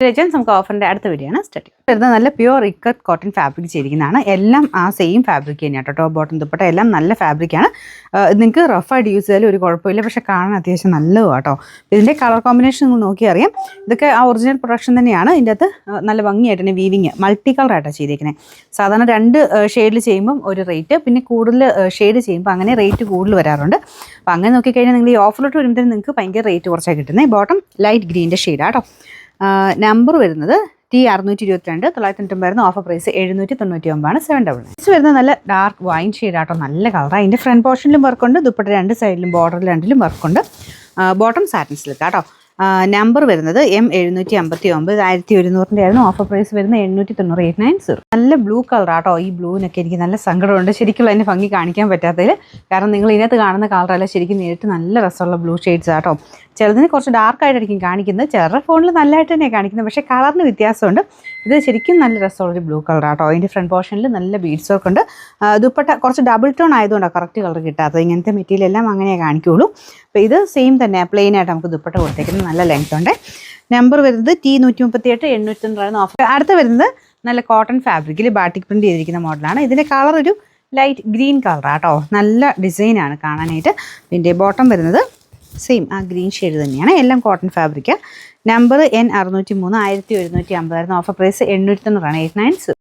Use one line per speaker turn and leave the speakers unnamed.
നമുക്ക് ഓഫറിൻ്റെ അടുത്ത വീഡിയോ ആണ് സ്റ്റാർട്ട് ചെയ്യുന്നത്. വരുന്നത് നല്ല പ്യുവർ ഇക്കത്ത് കോട്ടൺ ഫാബ്രിക് ചെയ്തിരിക്കുന്നതാണ്. എല്ലാം ആ സെയിം ഫാബ്രിക് തന്നെയാണ് കേട്ടോ. ടോപ്പ് ബോട്ടം ദുപ്പട്ട എല്ലാം നല്ല ഫാബ്രിക്കാണ്. നിങ്ങൾക്ക് റഫായിട്ട് യൂസ് ചെയ്താലും ഒരു കുഴപ്പമില്ല, പക്ഷേ കാണാൻ അത്യാവശ്യം നല്ലതാണ് കേട്ടോ. ഇതിൻ്റെ കളർ കോമ്പിനേഷൻ നിങ്ങൾ നോക്കി അറിയാം. ഇതൊക്കെ ആ ഒറിജിനൽ പ്രൊഡക്ഷൻ തന്നെയാണ്. ഇതിൻ്റെ അകത്ത് നല്ല ഭംഗിയായിട്ട് തന്നെ വീവിങ് മൾട്ടി കളറായിട്ടാണ് ചെയ്തിരിക്കുന്നത്. സാധാരണ 2 ഷെയ്ഡിൽ ചെയ്യുമ്പം ഒരു റേറ്റ്, പിന്നെ കൂടുതൽ ഷെയ്ഡ് ചെയ്യുമ്പോൾ അങ്ങനെ റേറ്റ് കൂടുതൽ വരാറുണ്ട്. അപ്പോൾ അങ്ങനെ നോക്കിക്കഴിഞ്ഞാൽ നിങ്ങൾ ഈ ഓഫറിലോട്ട് വരുമ്പോഴത്തേനും നിങ്ങൾക്ക് ഭയങ്കര റേറ്റ് കുറച്ചാണ് കിട്ടുന്നത്. ബോട്ടം ലൈറ്റ് ഗ്രീൻ്റെ ഷെയ്ഡാണ് കേട്ടോ. നമ്പർ വരുന്നത് T622 990 ഓഫർ പ്രൈസ് 799 799. വരുന്നത് നല്ല ഡാർക്ക് വൈൻ ഷെയ്ഡാട്ടോ, നല്ല കളറാണ്. അതിൻ്റെ ഫ്രണ്ട് പോർഷനിലും വർക്കുണ്ട്, ദുപ്പട്ട 2 സൈഡിലും ബോർഡർ 2ലും വർക്കുണ്ട്. ബോട്ടം സാറ്റിൻ സിൽക്ക് കേട്ടോ. നമ്പർ വരുന്നത് M759 1100 ആയിരുന്നു. ഓഫർ പ്രൈസ് വരുന്നത് 890 890. നല്ല ബ്ലൂ കളറാട്ടോ. ഈ ബ്ലൂവിനൊക്കെ എനിക്ക് നല്ല സങ്കടമുണ്ട് ശരിക്കും അതിൻ്റെ ഭംഗി കാണിക്കാൻ പറ്റാത്തതിൽ. കാരണം നിങ്ങൾ ഇതിനകത്ത് കാണുന്ന കളറല്ല, ശരിക്കും നേരിട്ട് നല്ല രസമുള്ള ബ്ലൂ ഷെയ്ഡ്സ് ആട്ടോ. ചിലതിന് കുറച്ച് ഡാർക്കായിട്ടായിരിക്കും കാണിക്കുന്നത്, ചിലരുടെ ഫോണിൽ നല്ലതായിട്ട് തന്നെയാണ് കാണിക്കുന്നത്, പക്ഷേ കളറിന് വ്യത്യാസമുണ്ട്. ഇത് ശരിക്കും നല്ല രസമുള്ളൊരു ബ്ലൂ കളറാട്ടോ. അതിൻ്റെ ഫ്രണ്ട് പോർഷനിൽ നല്ല ബീഡ്സ് വർക്ക് ഉണ്ട്. ദുപ്പട്ട കുറച്ച് ഡബിൾ ടോൺ ആയതുകൊണ്ടാണ് കറക്റ്റ് കളർ കിട്ടാത്തത്. ഇങ്ങനത്തെ മെറ്റീരിയൽ എല്ലാം അങ്ങനെ കാണിക്കുകയുള്ളൂ. അപ്പോൾ ഇത് സെയിം തന്നെ പ്ലെയിൻ ആയിട്ട് നമുക്ക് ദുപ്പട്ട കൊടുത്തേക്കുന്നത്, നല്ല ലെങ്ത് ഉണ്ട്. നമ്പർ വരുന്നത് T138 890 ഓഫർ. അടുത്ത് വരുന്നത് നല്ല കോട്ടൺ ഫാബ്രിക്കിൽ ബാട്ടിക് പ്രിൻറ്റ് ചെയ്തിരിക്കുന്ന മോഡലാണ്. ഇതിൻ്റെ കളർ ഒരു ലൈറ്റ് ഗ്രീൻ കളറാട്ടോ. നല്ല ഡിസൈനാണ് കാണാനായിട്ട്. ഇതിൻ്റെ ബോട്ടം വരുന്നത് സെയിം ആ ഗ്രീൻ ഷെയ്ഡ് തന്നെയാണ്. എല്ലാം കോട്ടൺ ഫാബ്രിക്. നമ്പർ N603 1150 ആയിരുന്നു. Offer price 890 890.